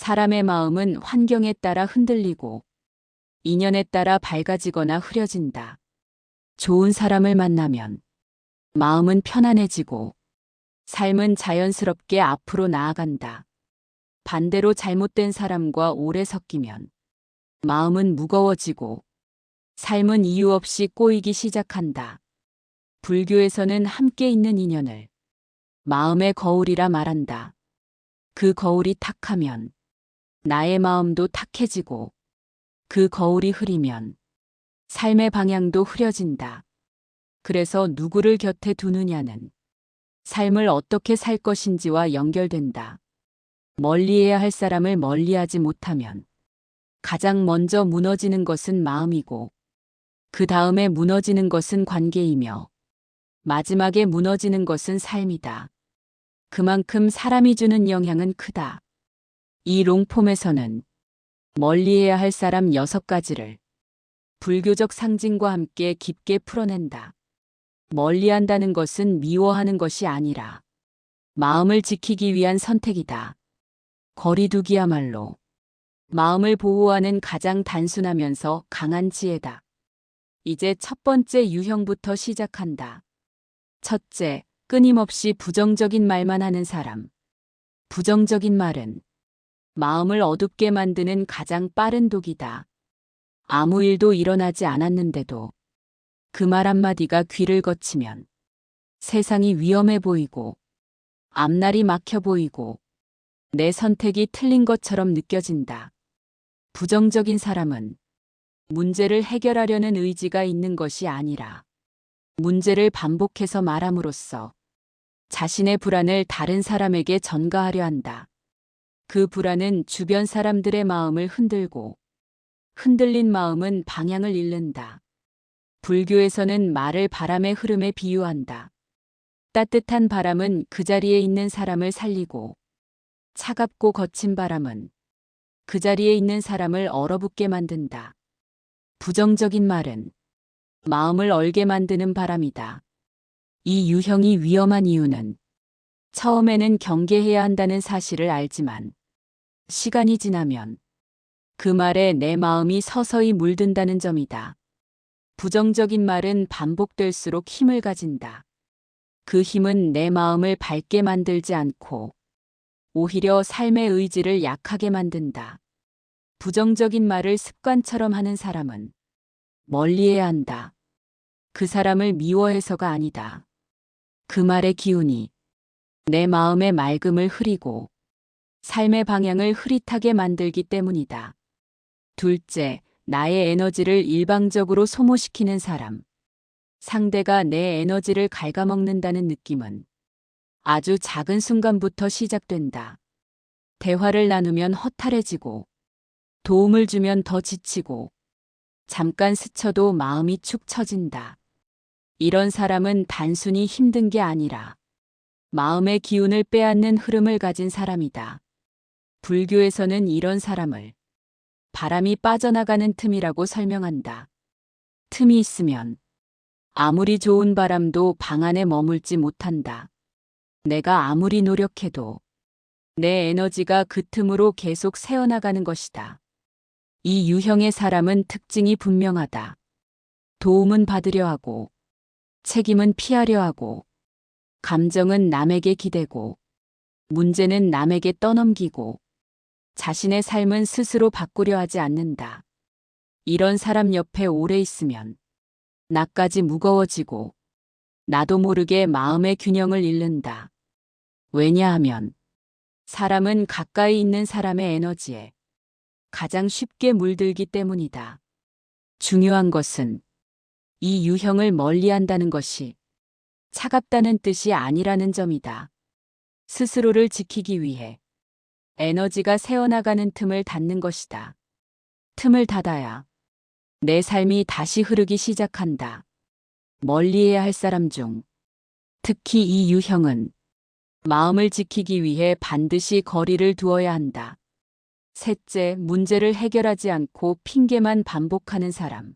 사람의 마음은 환경에 따라 흔들리고 인연에 따라 밝아지거나 흐려진다. 좋은 사람을 만나면 마음은 편안해지고 삶은 자연스럽게 앞으로 나아간다. 반대로 잘못된 사람과 오래 섞이면 마음은 무거워지고 삶은 이유 없이 꼬이기 시작한다. 불교에서는 함께 있는 인연을 마음의 거울이라 말한다. 그 거울이 탁하면 나의 마음도 탁해지고 그 거울이 흐리면 삶의 방향도 흐려진다. 그래서 누구를 곁에 두느냐는 삶을 어떻게 살 것인지와 연결된다. 멀리해야 할 사람을 멀리하지 못하면 가장 먼저 무너지는 것은 마음이고 그 다음에 무너지는 것은 관계이며 마지막에 무너지는 것은 삶이다. 그만큼 사람이 주는 영향은 크다. 이 롱폼에서는 멀리해야 할 사람 6가지를 불교적 상징과 함께 깊게 풀어낸다. 멀리한다는 것은 미워하는 것이 아니라 마음을 지키기 위한 선택이다. 거리두기야말로 마음을 보호하는 가장 단순하면서 강한 지혜다. 이제 첫 번째 유형부터 시작한다. 첫째, 끊임없이 부정적인 말만 하는 사람. 부정적인 말은 마음을 어둡게 만드는 가장 빠른 독이다. 아무 일도 일어나지 않았는데도 그 말 한마디가 귀를 거치면 세상이 위험해 보이고 앞날이 막혀 보이고 내 선택이 틀린 것처럼 느껴진다. 부정적인 사람은 문제를 해결하려는 의지가 있는 것이 아니라 문제를 반복해서 말함으로써 자신의 불안을 다른 사람에게 전가하려 한다. 그 불안은 주변 사람들의 마음을 흔들고 흔들린 마음은 방향을 잃는다. 불교에서는 말을 바람의 흐름에 비유한다. 따뜻한 바람은 그 자리에 있는 사람을 살리고 차갑고 거친 바람은 그 자리에 있는 사람을 얼어붙게 만든다. 부정적인 말은 마음을 얼게 만드는 바람이다. 이 유형이 위험한 이유는 처음에는 경계해야 한다는 사실을 알지만 시간이 지나면 그 말에 내 마음이 서서히 물든다는 점이다. 부정적인 말은 반복될수록 힘을 가진다. 그 힘은 내 마음을 밝게 만들지 않고 오히려 삶의 의지를 약하게 만든다. 부정적인 말을 습관처럼 하는 사람은 멀리해야 한다. 그 사람을 미워해서가 아니다. 그 말의 기운이 내 마음의 맑음을 흐리고 삶의 방향을 흐릿하게 만들기 때문이다. 둘째, 나의 에너지를 일방적으로 소모시키는 사람. 상대가 내 에너지를 갉아먹는다는 느낌은 아주 작은 순간부터 시작된다. 대화를 나누면 허탈해지고 도움을 주면 더 지치고 잠깐 스쳐도 마음이 축 처진다. 이런 사람은 단순히 힘든 게 아니라 마음의 기운을 빼앗는 흐름을 가진 사람이다. 불교에서는 이런 사람을 바람이 빠져나가는 틈이라고 설명한다. 틈이 있으면 아무리 좋은 바람도 방 안에 머물지 못한다. 내가 아무리 노력해도 내 에너지가 그 틈으로 계속 새어나가는 것이다. 이 유형의 사람은 특징이 분명하다. 도움은 받으려 하고, 책임은 피하려 하고, 감정은 남에게 기대고, 문제는 남에게 떠넘기고, 자신의 삶은 스스로 바꾸려 하지 않는다. 이런 사람 옆에 오래 있으면 나까지 무거워지고, 나도 모르게 마음의 균형을 잃는다. 왜냐하면 사람은 가까이 있는 사람의 에너지에 가장 쉽게 물들기 때문이다. 중요한 것은 이 유형을 멀리한다는 것이 차갑다는 뜻이 아니라는 점이다. 스스로를 지키기 위해 에너지가 새어나가는 틈을 닫는 것이다. 틈을 닫아야 내 삶이 다시 흐르기 시작한다. 멀리해야 할 사람 중 특히 이 유형은 마음을 지키기 위해 반드시 거리를 두어야 한다. 셋째, 문제를 해결하지 않고 핑계만 반복하는 사람.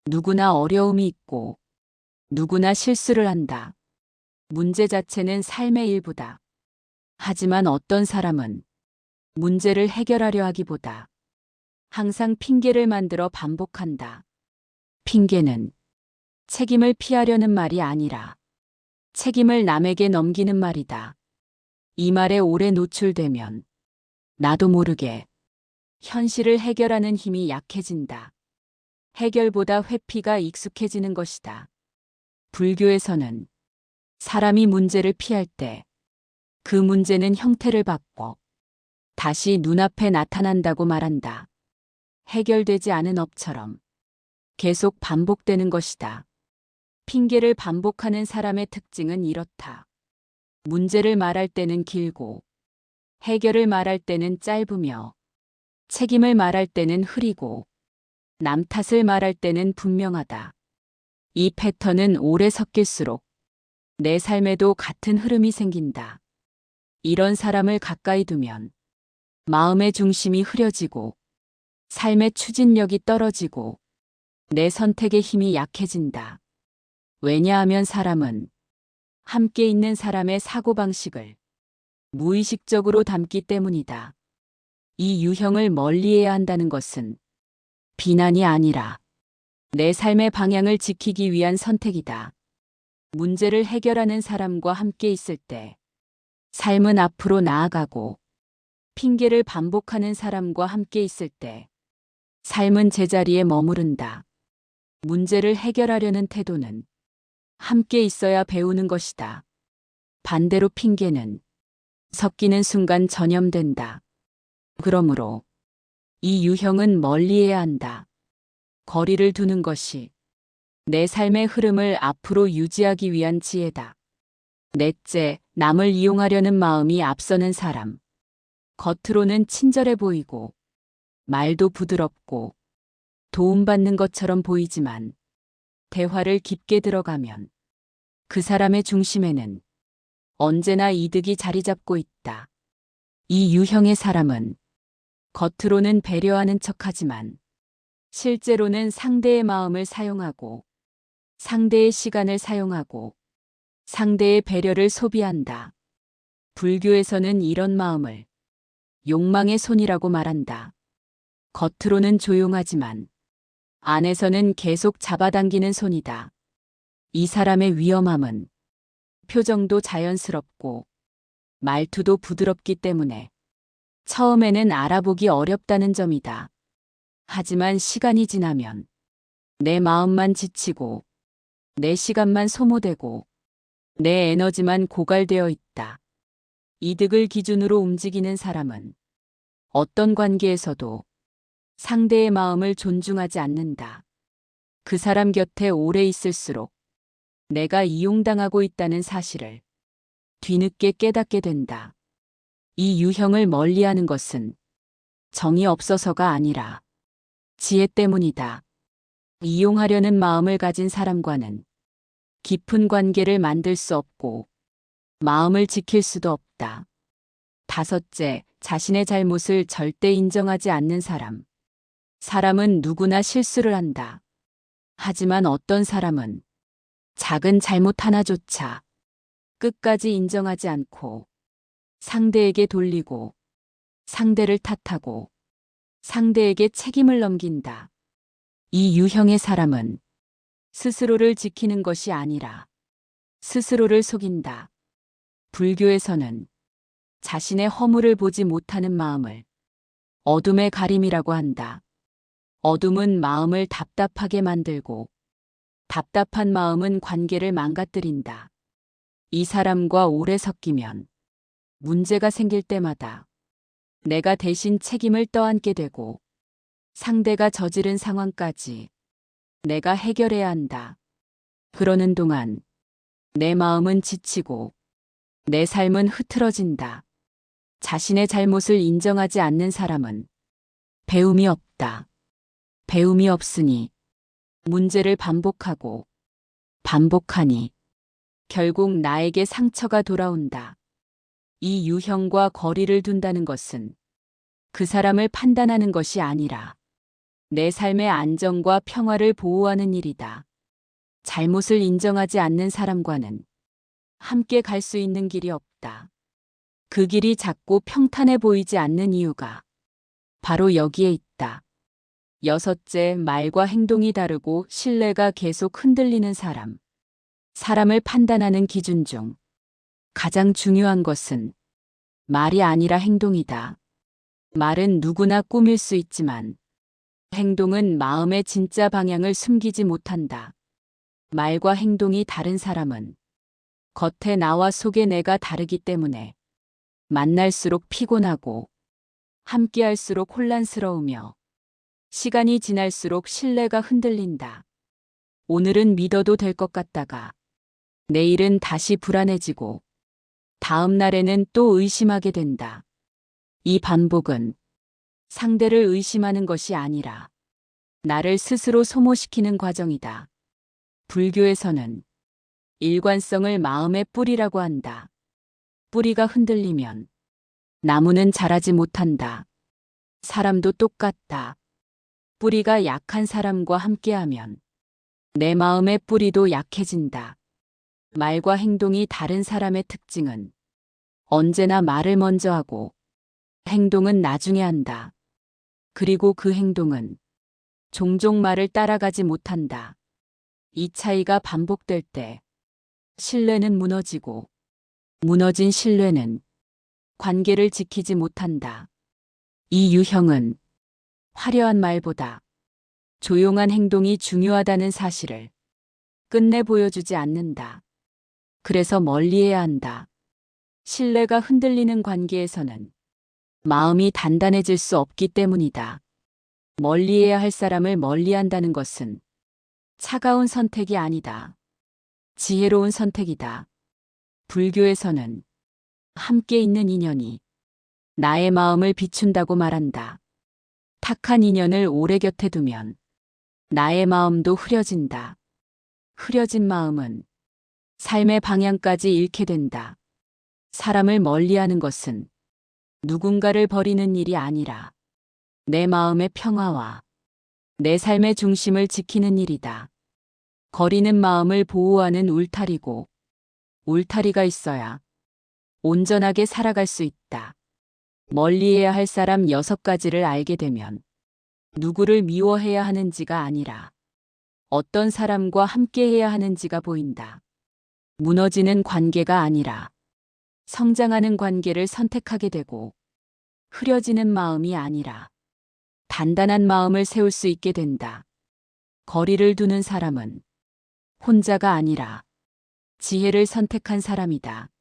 누구나 어려움이 있고 누구나 실수를 한다. 문제 자체는 삶의 일부다. 하지만 어떤 사람은 문제를 해결하려 하기보다 항상 핑계를 만들어 반복한다. 핑계는 책임을 피하려는 말이 아니라 책임을 남에게 넘기는 말이다. 이 말에 오래 노출되면 나도 모르게 현실을 해결하는 힘이 약해진다. 해결보다 회피가 익숙해지는 것이다. 불교에서는 사람이 문제를 피할 때 그 문제는 형태를 바꿔 다시 눈앞에 나타난다고 말한다. 해결되지 않은 업처럼 계속 반복되는 것이다. 핑계를 반복하는 사람의 특징은 이렇다. 문제를 말할 때는 길고, 해결을 말할 때는 짧으며, 책임을 말할 때는 흐리고, 남 탓을 말할 때는 분명하다. 이 패턴은 오래 섞일수록 내 삶에도 같은 흐름이 생긴다. 이런 사람을 가까이 두면 마음의 중심이 흐려지고, 삶의 추진력이 떨어지고, 내 선택의 힘이 약해진다. 왜냐하면 사람은 함께 있는 사람의 사고방식을 무의식적으로 담기 때문이다. 이 유형을 멀리해야 한다는 것은 비난이 아니라 내 삶의 방향을 지키기 위한 선택이다. 문제를 해결하는 사람과 함께 있을 때 삶은 앞으로 나아가고, 핑계를 반복하는 사람과 함께 있을 때 삶은 제자리에 머무른다. 문제를 해결하려는 태도는 함께 있어야 배우는 것이다. 반대로 핑계는 섞이는 순간 전염된다. 그러므로 이 유형은 멀리해야 한다. 거리를 두는 것이 내 삶의 흐름을 앞으로 유지하기 위한 지혜다. 넷째, 남을 이용하려는 마음이 앞서는 사람. 겉으로는 친절해 보이고, 말도 부드럽고, 도움받는 것처럼 보이지만, 대화를 깊게 들어가면 그 사람의 중심에는 언제나 이득이 자리 잡고 있다. 이 유형의 사람은 겉으로는 배려하는 척하지만 실제로는 상대의 마음을 사용하고 상대의 시간을 사용하고 상대의 배려를 소비한다. 불교에서는 이런 마음을 욕망의 손이라고 말한다. 겉으로는 조용하지만 안에서는 계속 잡아당기는 손이다. 이 사람의 위험함은 표정도 자연스럽고 말투도 부드럽기 때문에 처음에는 알아보기 어렵다는 점이다. 하지만 시간이 지나면 내 마음만 지치고 내 시간만 소모되고 내 에너지만 고갈되어 있다. 이득을 기준으로 움직이는 사람은 어떤 관계에서도 상대의 마음을 존중하지 않는다. 그 사람 곁에 오래 있을수록 내가 이용당하고 있다는 사실을 뒤늦게 깨닫게 된다. 이 유형을 멀리하는 것은 정이 없어서가 아니라 지혜 때문이다. 이용하려는 마음을 가진 사람과는 깊은 관계를 만들 수 없고 마음을 지킬 수도 없다. 다섯째, 자신의 잘못을 절대 인정하지 않는 사람. 사람은 누구나 실수를 한다. 하지만 어떤 사람은 작은 잘못 하나조차 끝까지 인정하지 않고 상대에게 돌리고 상대를 탓하고 상대에게 책임을 넘긴다. 이 유형의 사람은 스스로를 지키는 것이 아니라 스스로를 속인다. 불교에서는 자신의 허물을 보지 못하는 마음을 어둠의 가림이라고 한다. 어둠은 마음을 답답하게 만들고 답답한 마음은 관계를 망가뜨린다. 이 사람과 오래 섞이면 문제가 생길 때마다 내가 대신 책임을 떠안게 되고 상대가 저지른 상황까지 내가 해결해야 한다. 그러는 동안 내 마음은 지치고 내 삶은 흐트러진다. 자신의 잘못을 인정하지 않는 사람은 배움이 없다. 배움이 없으니 문제를 반복하고 반복하니 결국 나에게 상처가 돌아온다. 이 유형과 거리를 둔다는 것은 그 사람을 판단하는 것이 아니라 내 삶의 안정과 평화를 보호하는 일이다. 잘못을 인정하지 않는 사람과는 함께 갈 수 있는 길이 없다. 그 길이 작고 평탄해 보이지 않는 이유가 바로 여기에 있다. 여섯째, 말과 행동이 다르고 신뢰가 계속 흔들리는 사람. 사람을 판단하는 기준 중 가장 중요한 것은 말이 아니라 행동이다. 말은 누구나 꾸밀 수 있지만 행동은 마음의 진짜 방향을 숨기지 못한다. 말과 행동이 다른 사람은 겉에 나와 속의 내가 다르기 때문에 만날수록 피곤하고 함께할수록 혼란스러우며 시간이 지날수록 신뢰가 흔들린다. 오늘은 믿어도 될 것 같다가 내일은 다시 불안해지고 다음 날에는 또 의심하게 된다. 이 반복은 상대를 의심하는 것이 아니라 나를 스스로 소모시키는 과정이다. 불교에서는 일관성을 마음의 뿌리라고 한다. 뿌리가 흔들리면 나무는 자라지 못한다. 사람도 똑같다. 뿌리가 약한 사람과 함께하면 내 마음의 뿌리도 약해진다. 말과 행동이 다른 사람의 특징은 언제나 말을 먼저 하고 행동은 나중에 한다. 그리고 그 행동은 종종 말을 따라가지 못한다. 이 차이가 반복될 때 신뢰는 무너지고 무너진 신뢰는 관계를 지키지 못한다. 이 유형은 화려한 말보다 조용한 행동이 중요하다는 사실을 끝내 보여주지 않는다. 그래서 멀리해야 한다. 신뢰가 흔들리는 관계에서는 마음이 단단해질 수 없기 때문이다. 멀리해야 할 사람을 멀리한다는 것은 차가운 선택이 아니다. 지혜로운 선택이다. 불교에서는 함께 있는 인연이 나의 마음을 비춘다고 말한다. 탁한 인연을 오래 곁에 두면 나의 마음도 흐려진다. 흐려진 마음은 삶의 방향까지 잃게 된다. 사람을 멀리하는 것은 누군가를 버리는 일이 아니라 내 마음의 평화와 내 삶의 중심을 지키는 일이다. 거리는 마음을 보호하는 울타리고 울타리가 있어야 온전하게 살아갈 수 있다. 멀리해야 할 사람 6가지를 알게 되면 누구를 미워해야 하는지가 아니라 어떤 사람과 함께해야 하는지가 보인다. 무너지는 관계가 아니라 성장하는 관계를 선택하게 되고 흐려지는 마음이 아니라 단단한 마음을 세울 수 있게 된다. 거리를 두는 사람은 혼자가 아니라 지혜를 선택한 사람이다.